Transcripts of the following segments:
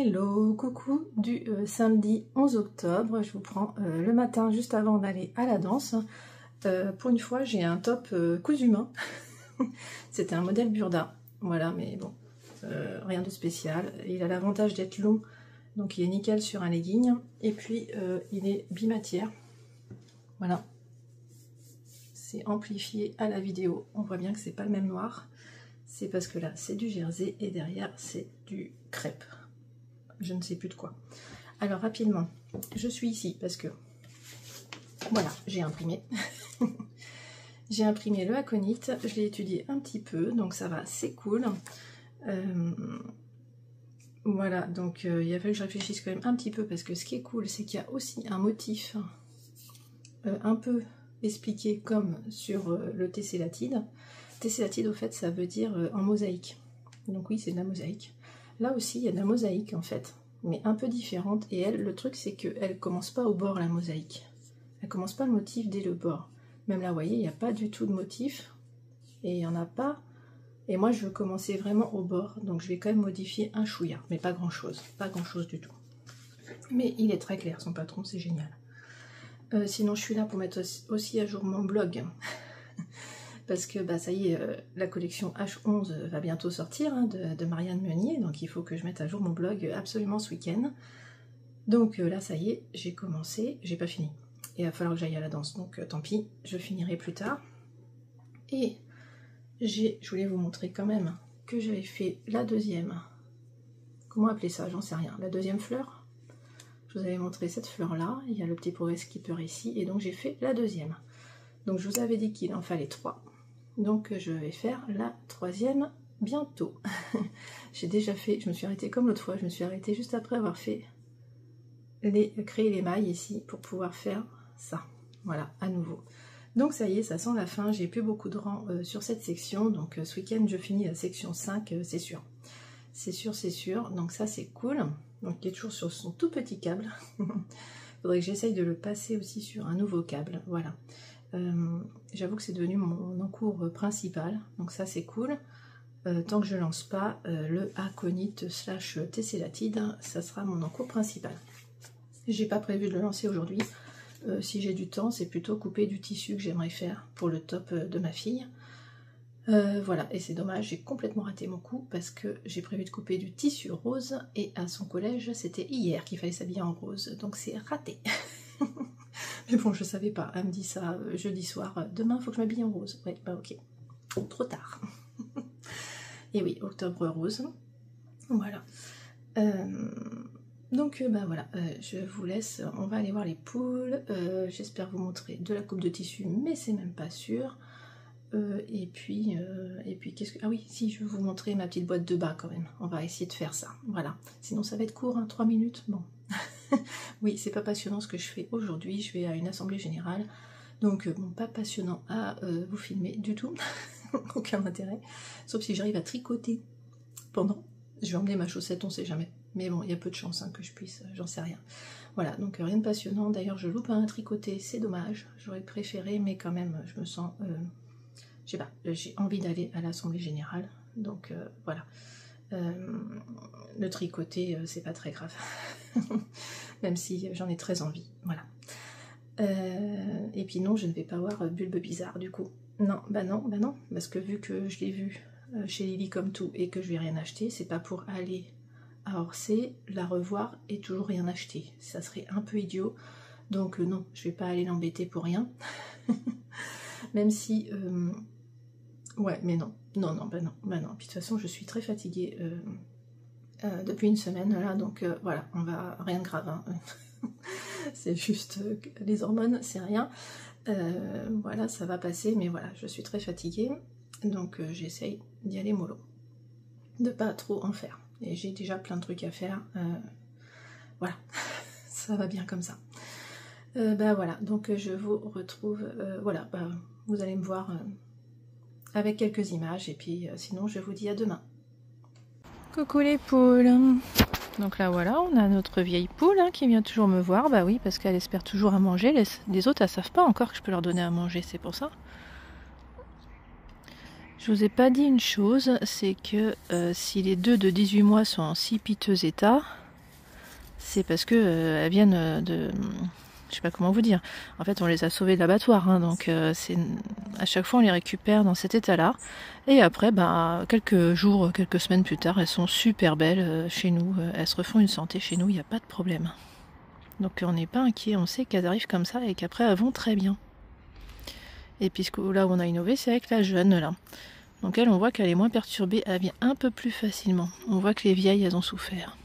Hello, coucou du samedi 11 octobre, je vous prends le matin juste avant d'aller à la danse. Pour une fois j'ai un top cousu main, c'était un modèle Burda, voilà, mais bon, rien de spécial. Il a l'avantage d'être long, donc il est nickel sur un legging, et puis il est bimatière, voilà. C'est amplifié à la vidéo, on voit bien que c'est pas le même noir, c'est parce que là c'est du jersey et derrière c'est du crêpe. Je ne sais plus de quoi. Alors rapidement, je suis ici parce que voilà, j'ai imprimé. J'ai imprimé le aconite, je l'ai étudié un petit peu, donc ça va, c'est cool. Voilà, donc il a fallu que je réfléchisse quand même un petit peu parce que ce qui est cool, c'est qu'il y a aussi un motif un peu expliqué comme sur le tessélatide. Tessélatide, au fait, ça veut dire en mosaïque. Donc oui, c'est de la mosaïque. Là aussi, il y a de la mosaïque en fait, mais un peu différente. Et elle, le truc, c'est qu'elle commence pas au bord, la mosaïque. Elle commence pas le motif dès le bord. Même là, vous voyez, il n'y a pas du tout de motif. Et il n'y en a pas. Et moi, je veux commencer vraiment au bord. Donc, je vais quand même modifier un chouïa. Mais pas grand-chose. Pas grand-chose du tout. Mais il est très clair, son patron, c'est génial. Sinon, je suis là pour mettre aussi à jour mon blog. Parce que bah, ça y est, la collection H11 va bientôt sortir hein, de Marianne Meunier, donc il faut que je mette à jour mon blog absolument ce week-end. Donc là, ça y est, j'ai commencé, j'ai pas fini. Et il va falloir que j'aille à la danse, donc tant pis, je finirai plus tard. Et je voulais vous montrer quand même que j'avais fait la deuxième, comment appeler ça, j'en sais rien, la deuxième fleur. Je vous avais montré cette fleur-là, il y a le petit progress skipper ici, et donc j'ai fait la deuxième. Donc je vous avais dit qu'il en fallait 3. Donc je vais faire la troisième bientôt. J'ai déjà fait, je me suis arrêtée comme l'autre fois, je me suis arrêtée juste après avoir fait créer les mailles ici pour pouvoir faire ça. Voilà, à nouveau. Donc ça y est, ça sent la fin, j'ai plus beaucoup de rangs sur cette section, donc ce week-end je finis la section 5, c'est sûr. C'est sûr, c'est sûr, donc ça c'est cool. Donc il est toujours sur son tout petit câble. Faudrait que j'essaye de le passer aussi sur un nouveau câble, voilà. J'avoue que c'est devenu mon encours principal, donc ça c'est cool. Tant que je lance pas le aconite slash tessélatide, ça sera mon encours principal. J'ai pas prévu de le lancer aujourd'hui. Si j'ai du temps, c'est plutôt couper du tissu que j'aimerais faire pour le top de ma fille. Voilà, et c'est dommage, j'ai complètement raté mon coup parce que j'ai prévu de couper du tissu rose et à son collège c'était hier qu'il fallait s'habiller en rose, donc c'est raté. Mais bon, je savais pas, elle me dit ça jeudi soir, demain faut que je m'habille en rose. Ouais, bah ok, trop tard. Et oui, octobre rose, voilà. Donc bah voilà, je vous laisse, on va aller voir les poules. J'espère vous montrer de la coupe de tissu, mais c'est même pas sûr. Et puis qu'est-ce que... Ah oui, si, je vais vous montrer ma petite boîte de bas quand même. On va essayer de faire ça, voilà. Sinon ça va être court, hein, 3 minutes, bon. Oui, c'est pas passionnant ce que je fais aujourd'hui, je vais à une assemblée générale, donc bon, pas passionnant à vous filmer du tout, aucun intérêt, sauf si j'arrive à tricoter pendant, je vais emmener ma chaussette, on sait jamais, mais bon, il y a peu de chance hein, que je puisse, j'en sais rien. Voilà, donc rien de passionnant, d'ailleurs je loupe un tricoté, c'est dommage, j'aurais préféré, mais quand même, je me sens, je sais pas, j'ai envie d'aller à l'assemblée générale, donc voilà. Le tricoter c'est pas très grave même si j'en ai très envie, voilà. Et puis non, je ne vais pas voir Bulbe Bizarre du coup, non, parce que vu que je l'ai vu chez Lily comme tout et que je vais rien acheter, c'est pas pour aller à Orsay, la revoir et toujours rien acheter, ça serait un peu idiot, donc non, je vais pas aller l'embêter pour rien. Même si ouais, mais non. Puis de toute façon, je suis très fatiguée depuis une semaine, là, donc voilà, on va... Rien de grave, hein. C'est juste les hormones, c'est rien. Voilà, ça va passer, mais voilà, je suis très fatiguée, donc j'essaye d'y aller mollo. De pas trop en faire. Et j'ai déjà plein de trucs à faire. Voilà, ça va bien comme ça. Bah voilà, donc je vous retrouve... voilà, bah, vous allez me voir... avec quelques images, et puis sinon je vous dis à demain. Coucou les poules. Donc là voilà, on a notre vieille poule hein, qui vient toujours me voir, bah oui, parce qu'elle espère toujours à manger, les autres elles savent pas encore que je peux leur donner à manger, c'est pour ça. Je vous ai pas dit une chose, c'est que si les deux de 18 mois sont en si piteux état, c'est parce que elles viennent de... Je sais pas comment vous dire. En fait, on les a sauvées de l'abattoir, hein, donc c'est à chaque fois on les récupère dans cet état-là. Et après, quelques jours, quelques semaines plus tard, elles sont super belles chez nous. Elles se refont une santé chez nous, il n'y a pas de problème. Donc on n'est pas inquiet, on sait qu'elles arrivent comme ça et qu'après elles vont très bien. Et puisque là où on a innové, c'est avec la jeune là. Donc elle, on voit qu'elle est moins perturbée, elle vient un peu plus facilement. On voit que les vieilles, elles ont souffert.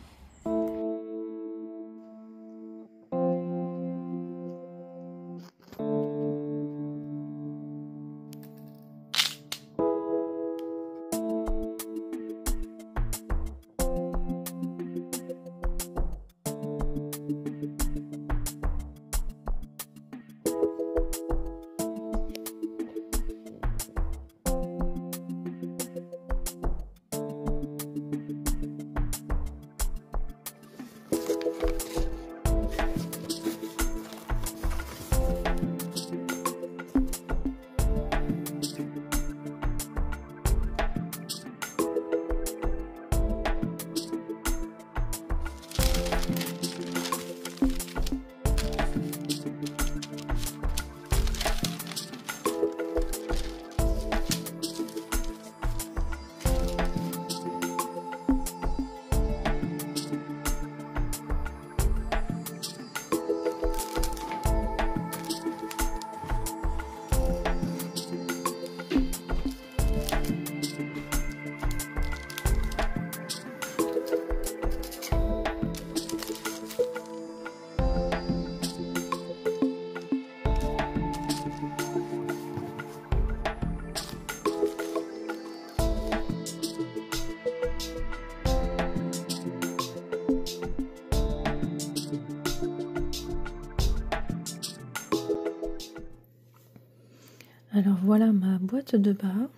Alors voilà ma boîte de bas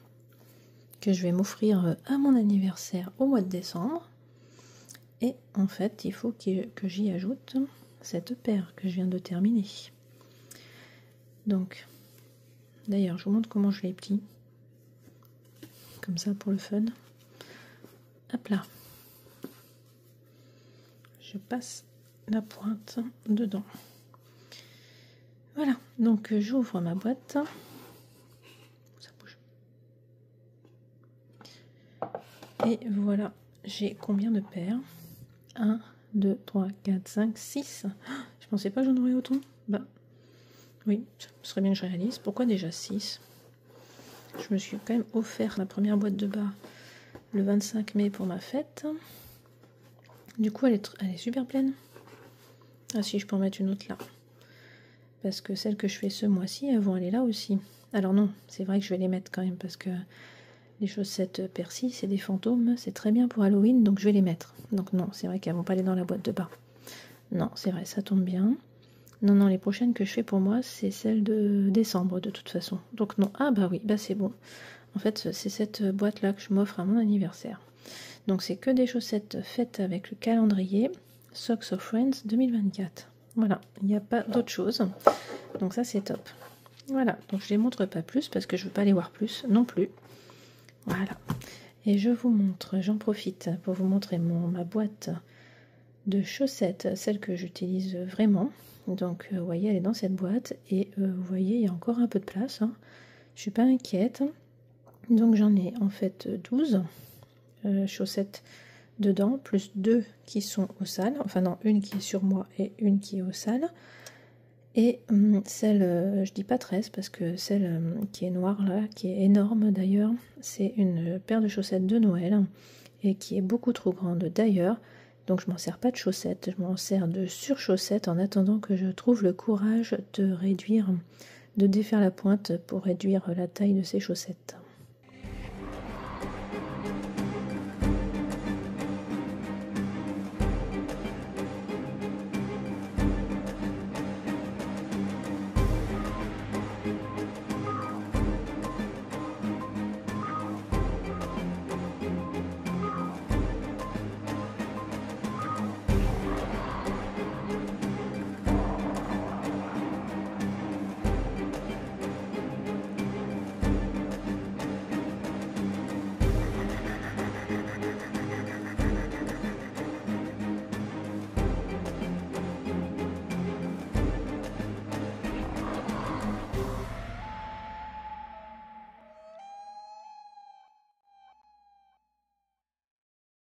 que je vais m'offrir à mon anniversaire au mois de décembre. Et en fait, il faut que j'y ajoute cette paire que je viens de terminer. Donc, d'ailleurs, je vous montre comment je les plie. Comme ça pour le fun. Hop là. Je passe la pointe dedans. Voilà, donc j'ouvre ma boîte. Et voilà, j'ai combien de paires? 1, 2, 3, 4, 5, 6. Je pensais pas que j'en aurais autant. Bah oui, ce serait bien que je réalise. Pourquoi déjà 6? Je me suis quand même offert la première boîte de bas le 25 mai pour ma fête. Du coup, elle est super pleine. Ah si, je peux en mettre une autre là. Parce que celles que je fais ce mois-ci, elles vont aller là aussi. Alors non, c'est vrai que je vais les mettre quand même parce que les chaussettes Percy, c'est des fantômes, c'est très bien pour Halloween, donc je vais les mettre. Donc non, c'est vrai qu'elles vont pas aller dans la boîte de bas. Non, c'est vrai, ça tombe bien. Non, non, les prochaines que je fais pour moi, c'est celles de décembre de toute façon. Donc non, ah bah oui, bah c'est bon. En fait, c'est cette boîte-là que je m'offre à mon anniversaire. Donc c'est que des chaussettes faites avec le calendrier Socks of Friends 2024. Voilà, il n'y a pas d'autre chose. Donc ça, c'est top. Voilà, donc je les montre pas plus parce que je veux pas les voir plus non plus. Voilà, et je vous montre, j'en profite pour vous montrer ma boîte de chaussettes, celle que j'utilise vraiment. Donc vous voyez, elle est dans cette boîte et vous voyez, il y a encore un peu de place, hein. Je suis pas inquiète. Donc j'en ai en fait 12 chaussettes dedans, plus 2 qui sont au sale, enfin non, une qui est sur moi et une qui est au sale. Et celle, je dis pas 13 parce que celle qui est noire là, qui est énorme d'ailleurs, c'est une paire de chaussettes de Noël et qui est beaucoup trop grande d'ailleurs. Donc je m'en sers pas de chaussettes, je m'en sers de surchaussettes en attendant que je trouve le courage de réduire, de défaire la pointe pour réduire la taille de ces chaussettes.